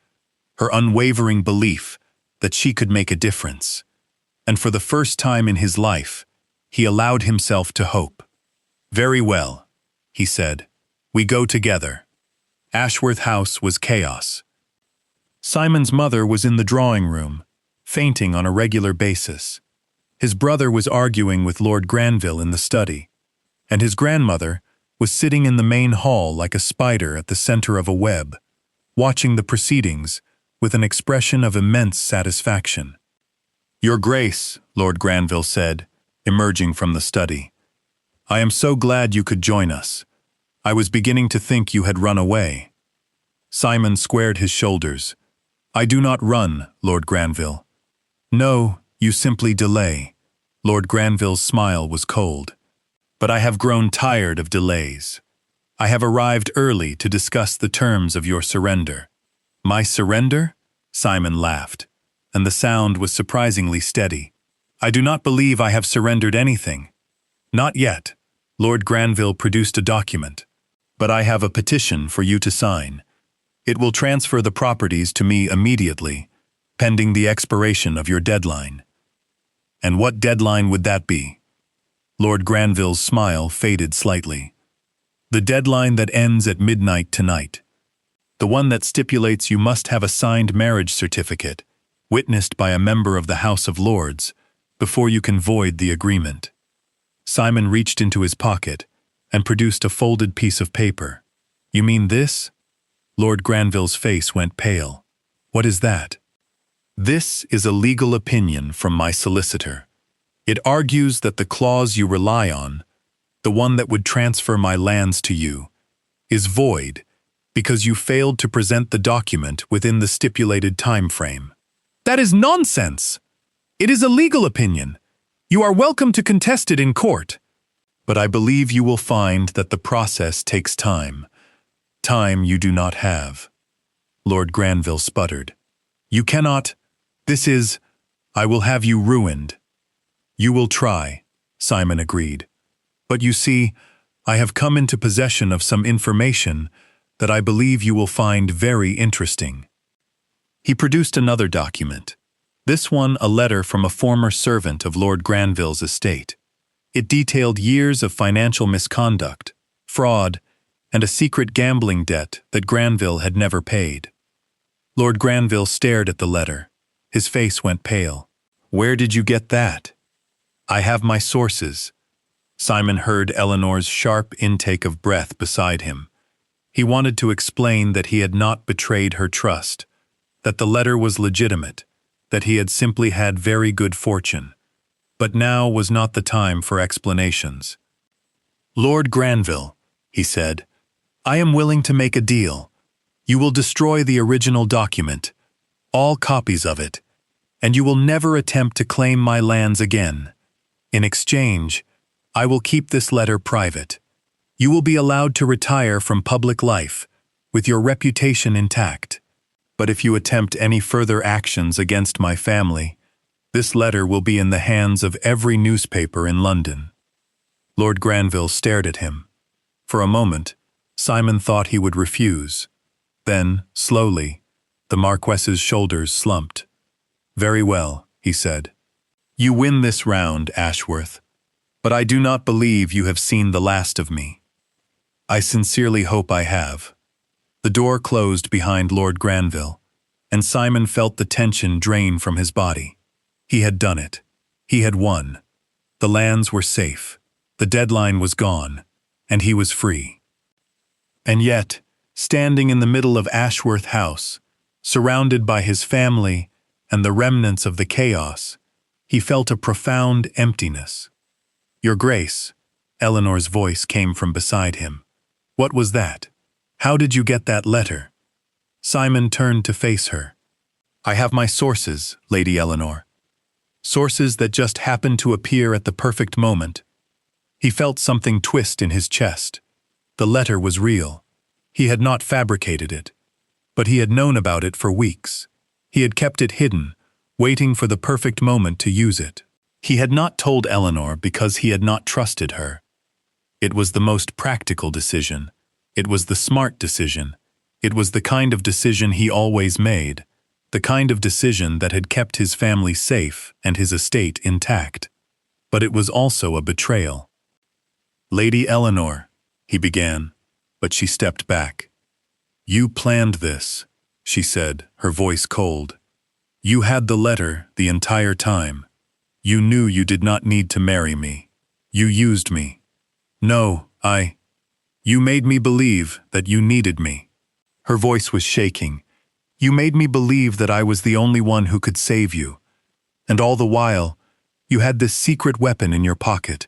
Speaker 1: her unwavering belief that she could make a difference. And for the first time in his life, he allowed himself to hope. "Very well," he said. "We go together." Ashworth House was chaos. Simon's mother was in the drawing room, fainting on a regular basis. His brother was arguing with Lord Granville in the study, and his grandmother was sitting in the main hall like a spider at the center of a web, watching the proceedings with an expression of immense satisfaction. "Your Grace," Lord Granville said, emerging from the study, "I am so glad you could join us. I was beginning to think you had run away." Simon squared his shoulders. "I do not run, Lord Granville." "No, you simply delay." Lord Granville's smile was cold. "But I have grown tired of delays. I have arrived early to discuss the terms of your surrender." "My surrender?" Simon laughed, and the sound was surprisingly steady. "I do not believe I have surrendered anything." "Not yet." Lord Granville produced a document. "But I have a petition for you to sign. It will transfer the properties to me immediately, pending the expiration of your deadline." "And what deadline would that be?" Lord Granville's smile faded slightly. "The deadline that ends at midnight tonight. The one that stipulates you must have a signed marriage certificate, witnessed by a member of the House of Lords, before you can void the agreement." Simon reached into his pocket and produced a folded piece of paper. "You mean this?" Lord Granville's face went pale. "What is that?" "This is a legal opinion from my solicitor. It argues that the clause you rely on, the one that would transfer my lands to you, is void because you failed to present the document within the stipulated time frame." "That is nonsense! It is a legal opinion. You are welcome to contest it in court." "But I believe you will find that the process takes time. Time you do not have." Lord Granville sputtered. "You cannot. I will have you ruined." "You will try," Simon agreed. "But you see, I have come into possession of some information that I believe you will find very interesting." He produced another document. This one a letter from a former servant of Lord Granville's estate. It detailed years of financial misconduct, fraud, and a secret gambling debt that Granville had never paid. Lord Granville stared at the letter. His face went pale. "Where did you get that?" "I have my sources." Simon heard Eleanor's sharp intake of breath beside him. He wanted to explain that he had not betrayed her trust, that the letter was legitimate, that he had simply had very good fortune. But now was not the time for explanations. "Lord Granville," he said, "I am willing to make a deal. You will destroy the original document, all copies of it, and you will never attempt to claim my lands again. In exchange, I will keep this letter private. You will be allowed to retire from public life, with your reputation intact. But if you attempt any further actions against my family, this letter will be in the hands of every newspaper in London." Lord Granville stared at him. For a moment, Simon thought he would refuse. Then, slowly, the marquess's shoulders slumped. "Very well," he said. "You win this round, Ashworth, but I do not believe you have seen the last of me." "I sincerely hope I have." The door closed behind Lord Granville, and Simon felt the tension drain from his body. He had done it. He had won. The lands were safe. The deadline was gone, and he was free. And yet, standing in the middle of Ashworth House, surrounded by his family and the remnants of the chaos, he felt a profound emptiness. "Your Grace," Eleanor's voice came from beside him. "What was that? How did you get that letter?" Simon turned to face her. "I have my sources, Lady Eleanor. Sources that just happened to appear at the perfect moment." He felt something twist in his chest. The letter was real. He had not fabricated it. But he had known about it for weeks. He had kept it hidden, waiting for the perfect moment to use it. He had not told Eleanor because he had not trusted her. It was the most practical decision. It was the smart decision. It was the kind of decision he always made, the kind of decision that had kept his family safe and his estate intact. But it was also a betrayal. "Lady Eleanor," he began, but she stepped back. "You planned this," she said, her voice cold. "You had the letter the entire time. You knew you did not need to marry me. You used me. No, You made me believe that you needed me." Her voice was shaking. "You made me believe that I was the only one who could save you. And all the while, you had this secret weapon in your pocket,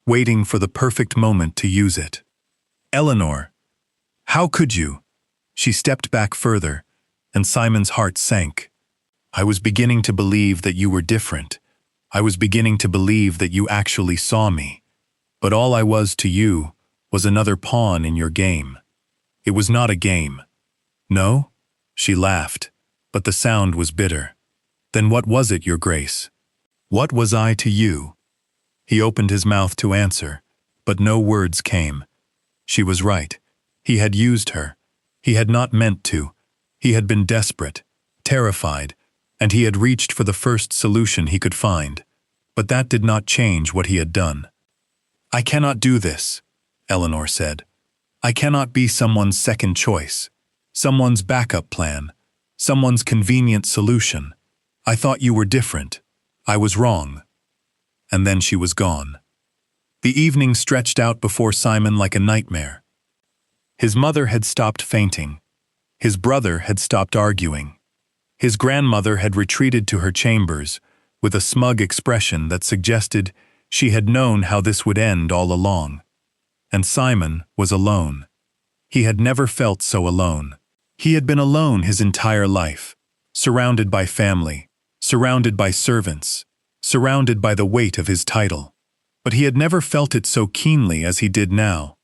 Speaker 1: waiting for the perfect moment to use it. Eleanor, how could you?" She stepped back further, and Simon's heart sank. "I was beginning to believe that you were different. I was beginning to believe that you actually saw me. But all I was to you was another pawn in your game. It was not a game." "No?" She laughed, but the sound was bitter. "Then what was it, Your Grace? What was I to you?" He opened his mouth to answer, but no words came. She was right. He had used her. He had not meant to. He had been desperate, terrified, and he had reached for the first solution he could find. But that did not change what he had done. "I cannot do this," Eleanor said. "I cannot be someone's second choice, someone's backup plan, someone's convenient solution. I thought you were different. I was wrong." And then she was gone. The evening stretched out before Simon like a nightmare. His mother had stopped fainting. His brother had stopped arguing. His grandmother had retreated to her chambers with a smug expression that suggested she had known how this would end all along. And Simon was alone. He had never felt so alone. He had been alone his entire life, surrounded by family, surrounded by servants, surrounded by the weight of his title. But he had never felt it so keenly as he did now.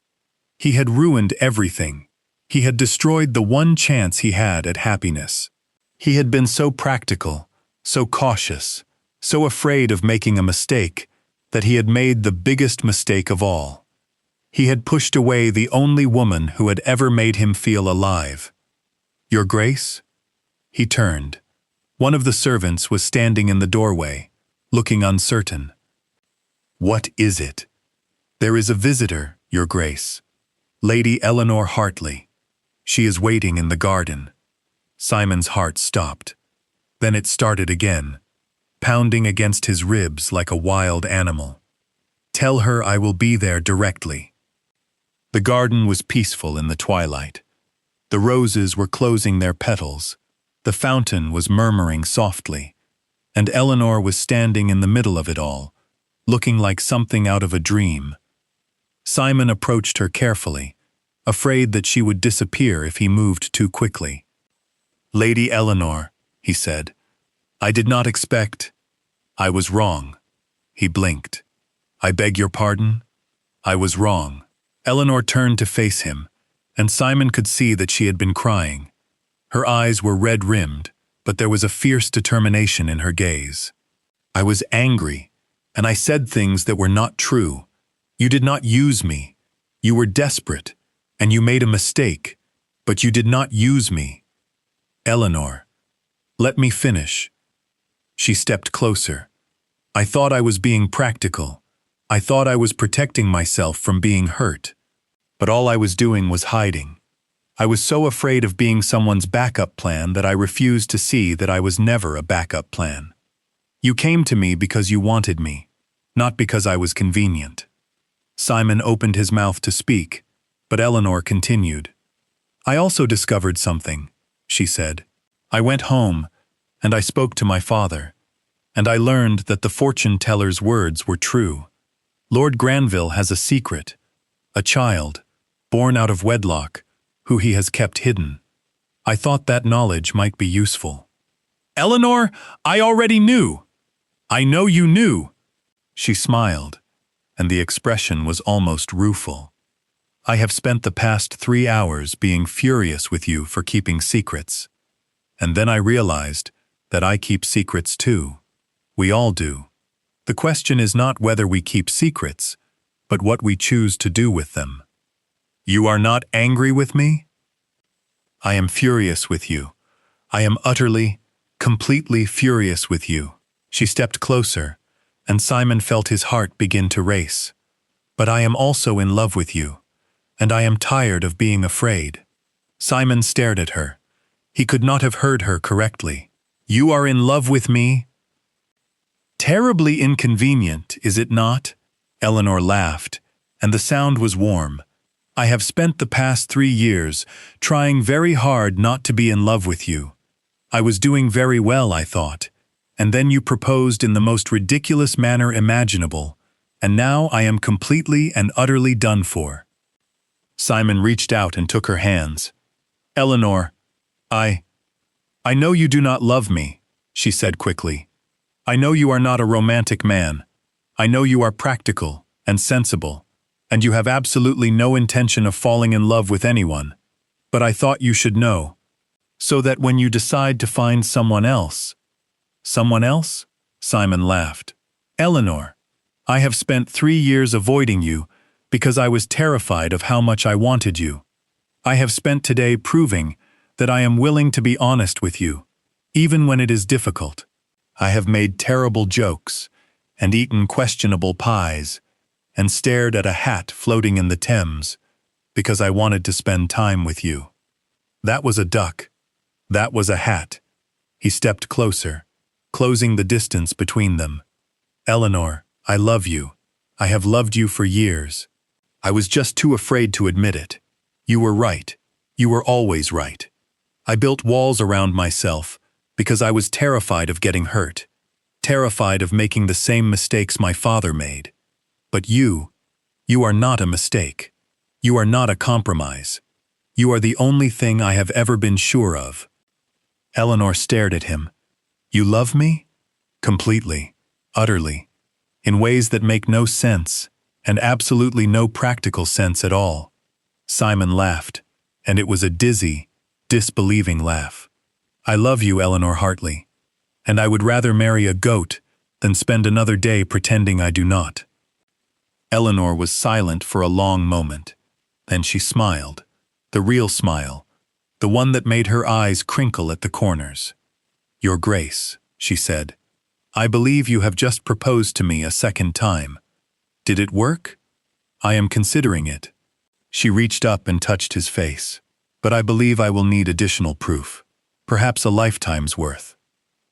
Speaker 1: He had ruined everything. He had destroyed the one chance he had at happiness. He had been so practical, so cautious, so afraid of making a mistake that he had made the biggest mistake of all. He had pushed away the only woman who had ever made him feel alive. "Your Grace?" He turned. One of the servants was standing in the doorway, looking uncertain. "What is it?" "There is a visitor, Your Grace. Lady Eleanor Hartley. She is waiting in the garden." Simon's heart stopped. Then it started again, pounding against his ribs like a wild animal. "Tell her I will be there directly." The garden was peaceful in the twilight. The roses were closing their petals. The fountain was murmuring softly. And Eleanor was standing in the middle of it all, looking like something out of a dream. Simon approached her carefully, afraid that she would disappear if he moved too quickly. "Lady Eleanor," he said, "I did not expect. I was wrong." He blinked. "I beg your pardon? I was wrong." Eleanor turned to face him, and Simon could see that she had been crying. Her eyes were red-rimmed, but there was a fierce determination in her gaze. "I was angry, and I said things that were not true. You did not use me. You were desperate, and you made a mistake, but you did not use me. Eleanor, let me finish. She stepped closer. I thought I was being practical. I thought I was protecting myself from being hurt. But all I was doing was hiding. I was so afraid of being someone's backup plan that I refused to see that I was never a backup plan. You came to me because you wanted me, not because I was convenient. Simon opened his mouth to speak, but Eleanor continued. I also discovered something, she said. I went home, and I spoke to my father, and I learned that the fortune teller's words were true. Lord Granville has a secret, a child, born out of wedlock, who he has kept hidden. I thought that knowledge might be useful. Eleanor, I already knew. I know you knew. She smiled, and the expression was almost rueful. I have spent the past 3 hours being furious with you for keeping secrets. And then I realized that I keep secrets too. We all do. The question is not whether we keep secrets, but what we choose to do with them. You are not angry with me? I am furious with you. I am utterly, completely furious with you. She stepped closer, and Simon felt his heart begin to race. But I am also in love with you, and I am tired of being afraid. Simon stared at her. He could not have heard her correctly. You are in love with me? Terribly inconvenient, is it not? Eleanor laughed, and the sound was warm. I have spent the past 3 years trying very hard not to be in love with you. I was doing very well, I thought, and then you proposed in the most ridiculous manner imaginable, and now I am completely and utterly done for. Simon reached out and took her hands. Eleanor, I know you do not love me, she said quickly. I know you are not a romantic man. I know you are practical and sensible, and you have absolutely no intention of falling in love with anyone. But I thought you should know, so that when you decide to find someone else... Someone else? Simon laughed. Eleanor, I have spent 3 years avoiding you because I was terrified of how much I wanted you. I have spent today proving that I am willing to be honest with you, even when it is difficult. I have made terrible jokes, and eaten questionable pies, and stared at a hat floating in the Thames, because I wanted to spend time with you. That was a duck. That was a hat. He stepped closer, closing the distance between them. Eleanor, I love you. I have loved you for years. I was just too afraid to admit it. You were right. You were always right. I built walls around myself because I was terrified of getting hurt, terrified of making the same mistakes my father made. But you are not a mistake. You are not a compromise. You are the only thing I have ever been sure of. Eleanor stared at him. You love me? Completely, utterly, in ways that make no sense, and absolutely no practical sense at all. Simon laughed, and it was a dizzy, disbelieving laugh. I love you, Eleanor Hartley, and I would rather marry a goat than spend another day pretending I do not. Eleanor was silent for a long moment. Then she smiled, the real smile, the one that made her eyes crinkle at the corners. Your Grace, she said, I believe you have just proposed to me a second time. Did it work? I am considering it. She reached up and touched his face. But I believe I will need additional proof, perhaps a lifetime's worth.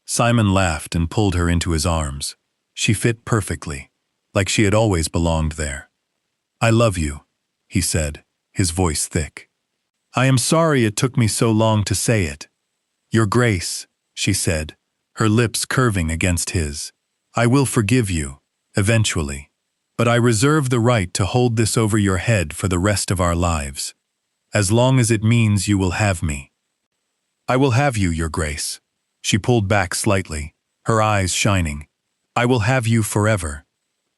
Speaker 1: Simon laughed and pulled her into his arms. She fit perfectly, like she had always belonged there. I love you, he said, his voice thick. I am sorry it took me so long to say it. Your Grace, she said, her lips curving against his. I will forgive you, eventually, but I reserve the right to hold this over your head for the rest of our lives. As long as it means you will have me. I will have you, Your Grace. She pulled back slightly, her eyes shining. I will have you forever.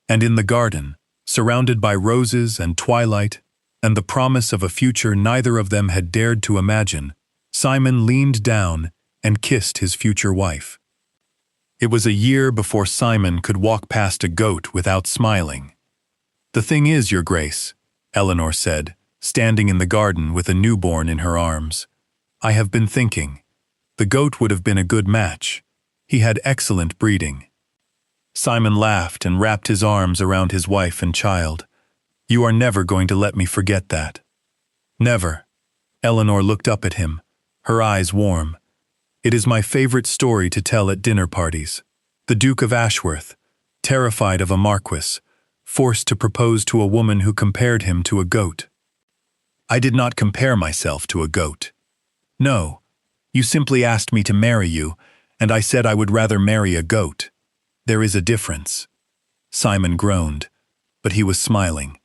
Speaker 1: And in the garden, surrounded by roses and twilight, and the promise of a future neither of them had dared to imagine, Simon leaned down and kissed his future wife. It was a year before Simon could walk past a goat without smiling. "The thing is, Your Grace," Eleanor said, standing in the garden with a newborn in her arms, "I have been thinking. The goat would have been a good match. He had excellent breeding." Simon laughed and wrapped his arms around his wife and child. "You are never going to let me forget that." "Never." Eleanor looked up at him, her eyes warm. "It is my favorite story to tell at dinner parties. The Duke of Ashworth, terrified of a marquess, forced to propose to a woman who compared him to a goat." "I did not compare myself to a goat." "No, you simply asked me to marry you, and I said I would rather marry a goat. There is a difference." Simon groaned, but he was smiling.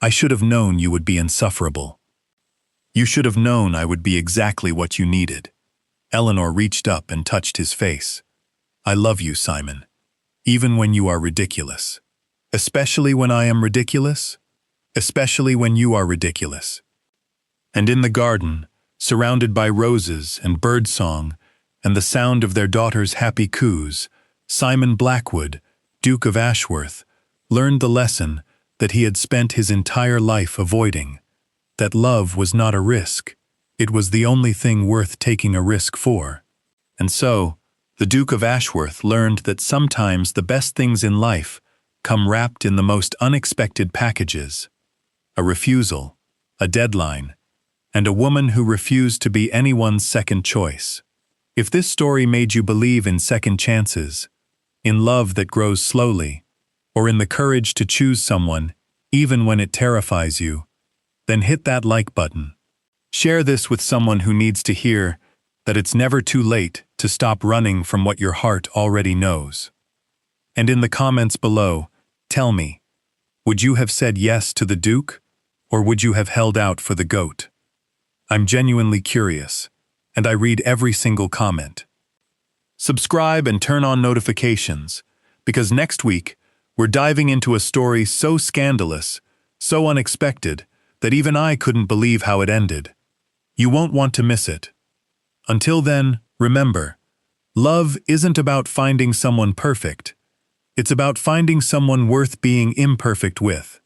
Speaker 1: "I should have known you would be insufferable." "You should have known I would be exactly what you needed." Eleanor reached up and touched his face. "I love you, Simon, even when you are ridiculous. Especially when I am ridiculous? Especially when you are ridiculous." And in the garden, surrounded by roses and birdsong and the sound of their daughter's happy coos, Simon Blackwood, Duke of Ashworth, learned the lesson that he had spent his entire life avoiding, that love was not a risk, it was the only thing worth taking a risk for. And so, the Duke of Ashworth learned that sometimes the best things in life come wrapped in the most unexpected packages: a refusal, a deadline, and a woman who refused to be anyone's second choice. If this story made you believe in second chances, in love that grows slowly, or in the courage to choose someone, even when it terrifies you, then hit that like button. Share this with someone who needs to hear that it's never too late to stop running from what your heart already knows. And in the comments below, tell me, would you have said yes to the Duke, or would you have held out for the goat? I'm genuinely curious, and I read every single comment. Subscribe and turn on notifications, because next week, we're diving into a story so scandalous, so unexpected, that even I couldn't believe how it ended. You won't want to miss it. Until then, remember, love isn't about finding someone perfect. It's about finding someone worth being imperfect with.